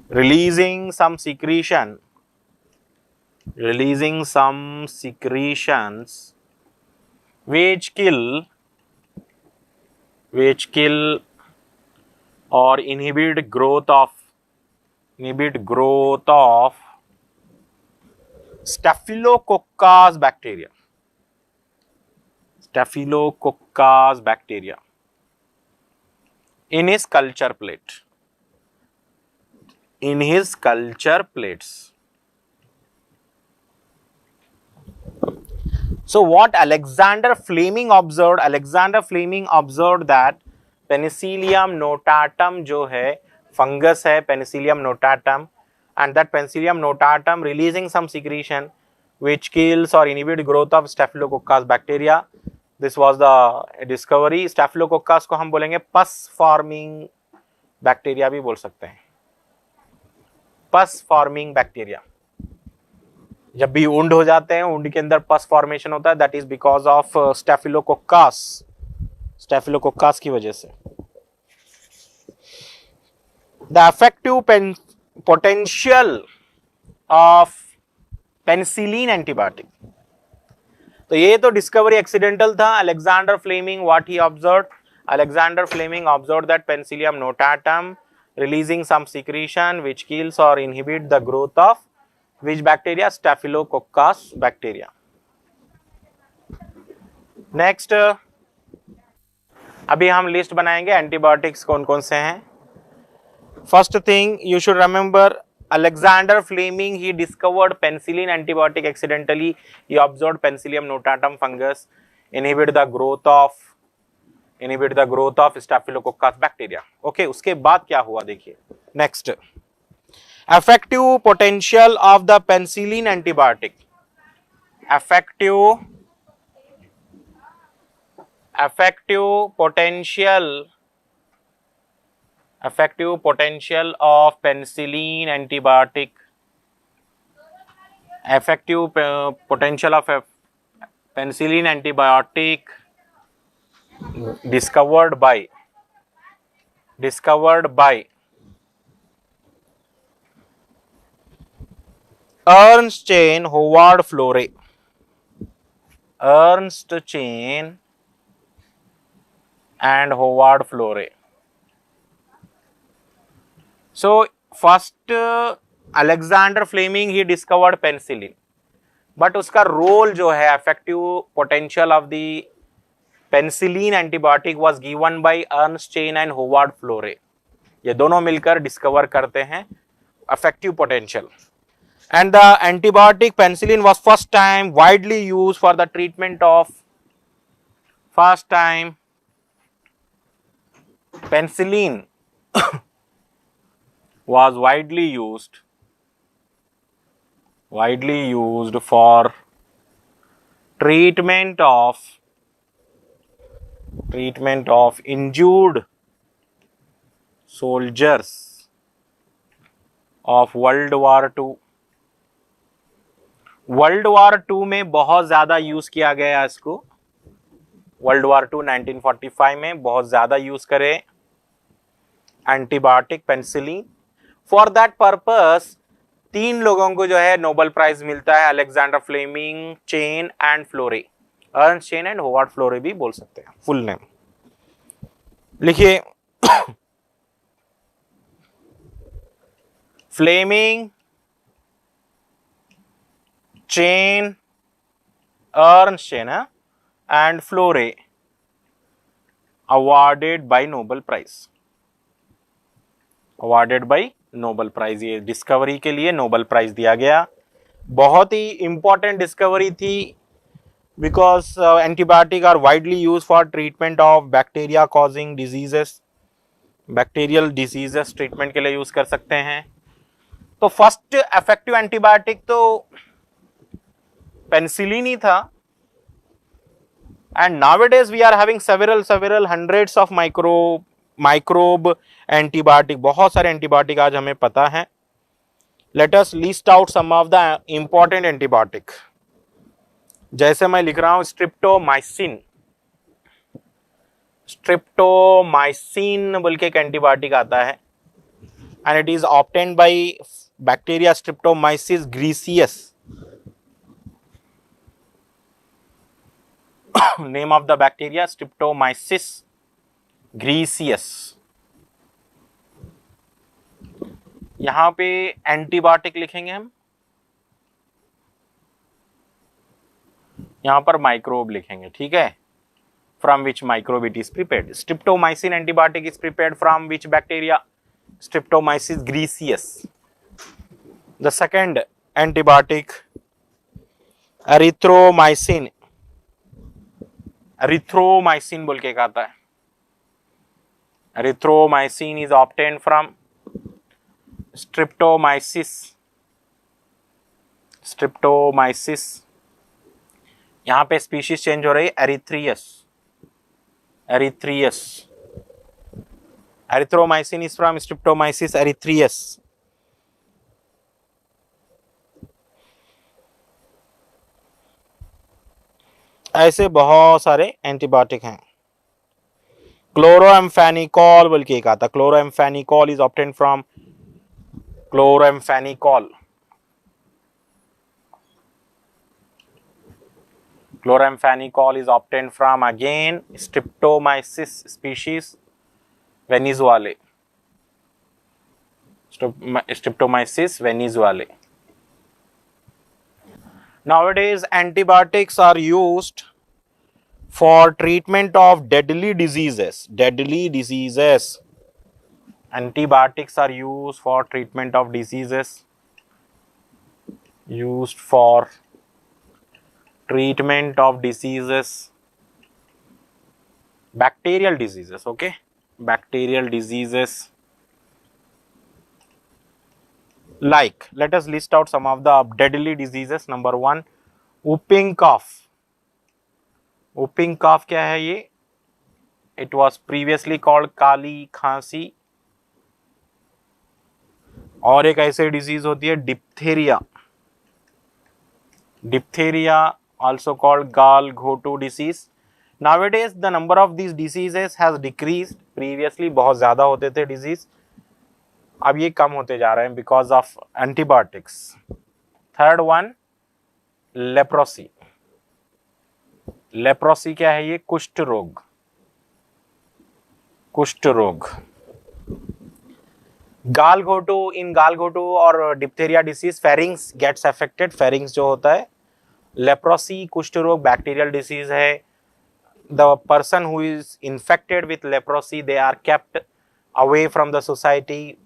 releasing some secretions which kill or inhibit growth of Staphylococcus bacteria in his culture plates. So what Alexander Fleming observed that Penicillium notatum जो है fungus है, Penicillium notatum, and that Penicillium notatum releasing some secretion which kills or inhibits growth of Staphylococcus bacteria. This was the discovery. Staphylococcus को हम बोलेंगे पस forming bacteria भी बोल सकते हैं, पस फॉर्मिंग बैक्टीरिया। जब भी ऊंड हो जाते हैं, ऊंड के अंदर पस फॉर्मेशन होता है, that is because of staphylococcus, staphylococcus की वजह से। The affective potential of penicillin antibiotic. तो ये तो डिस्कवरी एक्सीडेंटल था। Alexander Fleming, what he observed, Alexander Fleming observed that penicillium notatum releasing some secretion which kills or inhibit the growth of which bacteria, staphylococcus bacteria. Next, अभी हम list बनाएंगे antibiotics कौन कौन से हैं। First thing you should remember, Alexander Fleming, he discovered penicillin antibiotic accidentally. He observed Penicillium notatum fungus inhibit the growth of Staphylococcus bacteria. Okay, उसके बाद क्या हुआ देखिए। Next, effective potential of the penicillin antibiotic. Effective potential of penicillin antibiotic. Effective potential of penicillin antibiotic discovered by Ernst Chain, Howard Florey. Ernst Chain and Howard Florey. So first Alexander Fleming, he discovered penicillin, but उसका role जो है effective potential of the penicillin antibiotic was given by Ernst Chain and Howard Florey. ये दोनों मिलकर discover करते हैं effective potential. And the antibiotic penicillin was first time widely used for the treatment of penicillin was widely used for treatment of injured soldiers of World War II. World war 2 में बहुत ज्यादा use किया गया इसको। World war 2 1945 में बहुत ज्यादा use करे antibiotic penicillin. For that purpose 3 लोगों को जो है नोबेल प्राइज मिलता है, Alexander Fleming, Chain and Florey. Ernst Chain and Howard Florey भी बोल सकते हैं, फुल नेम लिखिए। Fleming, Chain, Ernst Chain and Florey awarded by Nobel Prize. ये डिस्कवरी के लिए नोबेल प्राइज दिया गया। बहुत ही इंपॉर्टेंट डिस्कवरी थी because antibiotic are widely use for treatment of bacteria causing diseases. Bacterial diseases treatment के लिए यूज कर सकते हैं। तो फर्स्ट इफेक्टिव एंटीबायोटिक तो पेनिसिलिन ही था। And nowadays we are having several hundreds of microbe antibiotic, बहुत सारे एंटीबायोटिक आज हमें पता है। Let us list out some of the important antibiotic. जैसे मैं लिख रहा हूं स्ट्रिप्टोमाइसिन बोल के एक एंटीबायोटिक आता है and it is obtained by bacteria Streptomyces griseus. Name of the bacteria Streptomyces griseus. यहां पे एंटीबायोटिक लिखेंगे हम, यहां पर माइक्रोब लिखेंगे, ठीक है। From which microbe it is prepared? Streptomycin antibiotic is prepared from which bacteria? Streptomyces griseus. The second antibiotic erythromycin बोल के आता है। एरिथ्रोमाइसिन इज ऑब्टेन फ्रॉम स्ट्रिप्टोमाइसिस यहाँ पे स्पीशीज चेंज हो रही है, एरिथ्रियस, एरिथ्रियस, एरिथ्रोमाइसिन इज फ्रॉम स्ट्रिप्टोमाइसिस एरिथ्रियस। ऐसे बहुत सारे एंटीबायोटिक हैं। क्लोरोएम्फेनिकॉल बोल के एक आता, chloramphenicol is obtained from, chloramphenicol, Chloramphenicol is obtained from again Streptomyces species venezuelae, Streptomyces venezuelae. Nowadays antibiotics are used for treatment of deadly diseases, deadly diseases. Antibiotics are used for treatment of diseases, used for treatment of diseases, bacterial diseases, okay, bacterial diseases. Like, let us list out some of the deadly diseases. Number 1, whooping cough. Whooping cough क्या है ये? It was previously called काली खांसी। और एक ऐसे disease होती है diphtheria, diphtheria also called gall-Ghotu disease. Nowadays the number of these diseases has decreased. Previously बहुत ज़्यादा होते थे disease, अब ये कम होते जा रहे हैं because of antibiotics. Third one, leprosy. Leprosy क्या है ये? कुष्ठ रोग, कुष्ठ रोग। Gall-Ghotu, in Gall-Ghotu और diphtheria disease pharynx gets affected, pharynx जो होता है। लेप्रोसी कुष्ठ रोग बैक्टीरियल डिसीज है। The person who is infected with leprosy they are kept away from the society,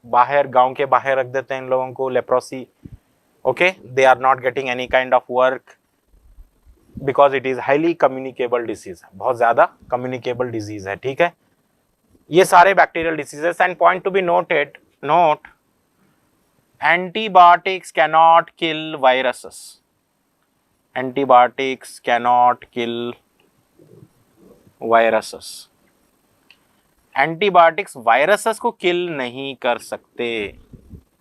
बाहर, गांव के बाहर रख देते हैं इन लोगों को, leprosy, okay, they are not getting any kind of work because it is highly communicable disease, बहुत ज्यादा कम्युनिकेबल डिजीज है, ठीक है। ये सारे bacterial diseases. And point to be noted, note, antibiotics cannot kill viruses, antibiotics cannot kill viruses. Antibiotics viruses को kill नहीं कर सकते,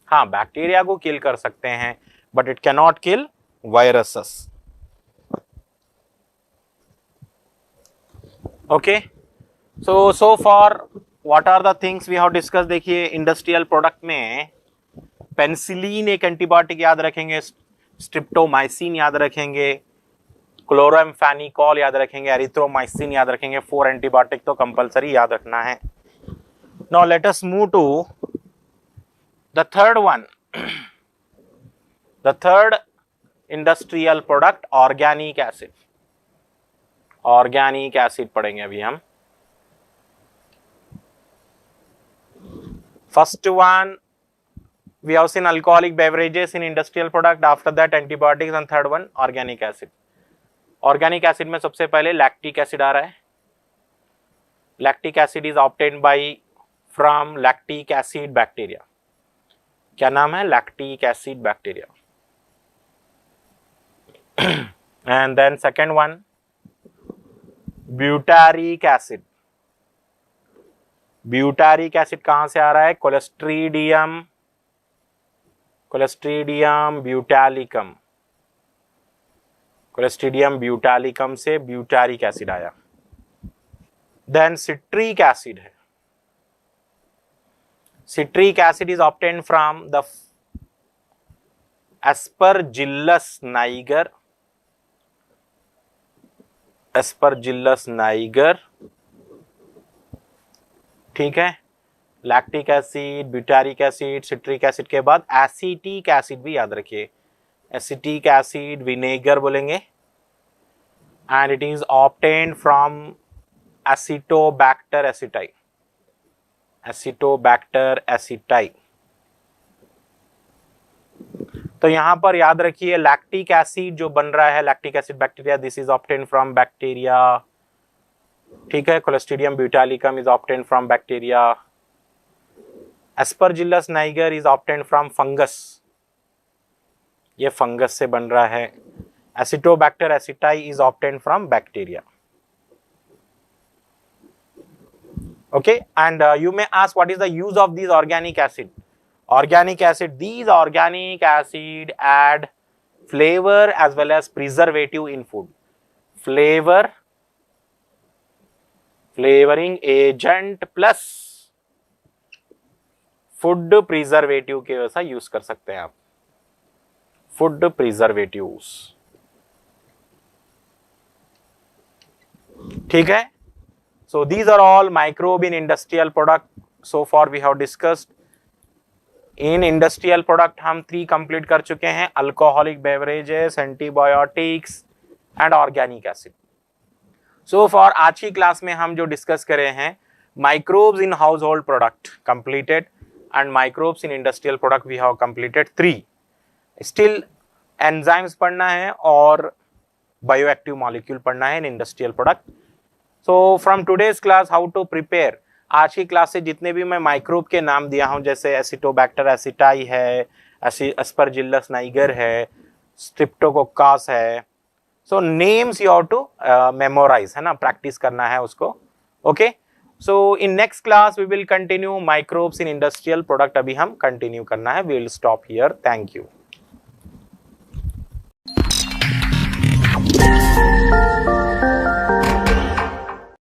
हाँ बैक्टीरिया को किल कर सकते हैं, but it cannot kill viruses. Okay, so for what are the things we have discuss. देखिए इंडस्ट्रियल प्रोडक्ट में पेनिसिलिन एक एंटीबायोटिक याद रखेंगे, स्ट्रिप्टोमाइसिन याद रखेंगे, क्लोरोएम्फेनिकॉल याद रखेंगे, एरिथ्रोमाइसिन याद रखेंगे। 4 एंटीबायोटिक तो कंपलसरी याद रखना है। Now let us move to the third one, the third industrial product, organic acid. Organic acid पढ़ेंगे अभी हम। First one, we have seen alcoholic beverages in industrial product, after that antibiotics, and third one organic acid. Organic acid में सबसे पहले lactic acid आ रहा है। lactic acid is obtained by from lactic acid bacteria. क्या नाम है? lactic acid bacteria. And then second one, butyric acid. butyric acid कहाँ से आ रहा है? Clostridium, Clostridium butylicum, Clostridium butylicum से butyric acid आया। Then citric acid है। Citric acid is obtained from the Aspergillus niger, Aspergillus niger, ठीक है। Lactic acid, butyric acid, citric acid के बाद एसिटिक एसिड भी याद रखिए। एसिटिक एसिड विनेगर बोलेंगे, and it is obtained from Acetobacter aceti, Acetobacter aceti. तो यहां पर याद रखिए लैक्टिक एसिड जो बन रहा है, lactic acid bacteria, this is obtained from bacteria, ठीक है। Clostridium butylicum is obtained from bacteria. Aspergillus niger is obtained from fungus, ये फंगस से बन रहा है। Acetobacter aceti is obtained from bacteria. Okay, and you may ask what is the use of these organic acid. Organic acid, these organic acid add flavor as well as preservative in food. Flavor, flavoring agent plus food preservative के वैसा use कर सकते हैं आप, food preservatives, ठीक है. So these are all microbe in industrial product. So for we have discussed in industrial product हम 3 complete कर चुके हैं, alcoholic beverages, antibiotics and organic acid. So for आज की क्लास में हम जो डिस्कस करे हैं microbes in household product completed and microbes in industrial product we have completed 3. Still enzymes पढ़ना है और bioactive molecule पढ़ना है in industrial product. So from today's class how to prepare, आज की क्लास से जितने भी मैं माइक्रोब के नाम दिया हूं जैसे एसिटोबैक्टर एसिटाई है, एस्परजिलस नाइगर है, स्ट्रिप्टोकोक्कस है, so names you have to memorise, है ना, प्रैक्टिस करना है उसको. Okay, so in next class we will continue microbes in industrial product. अभी हम continue करना है. We will stop here. Thank you.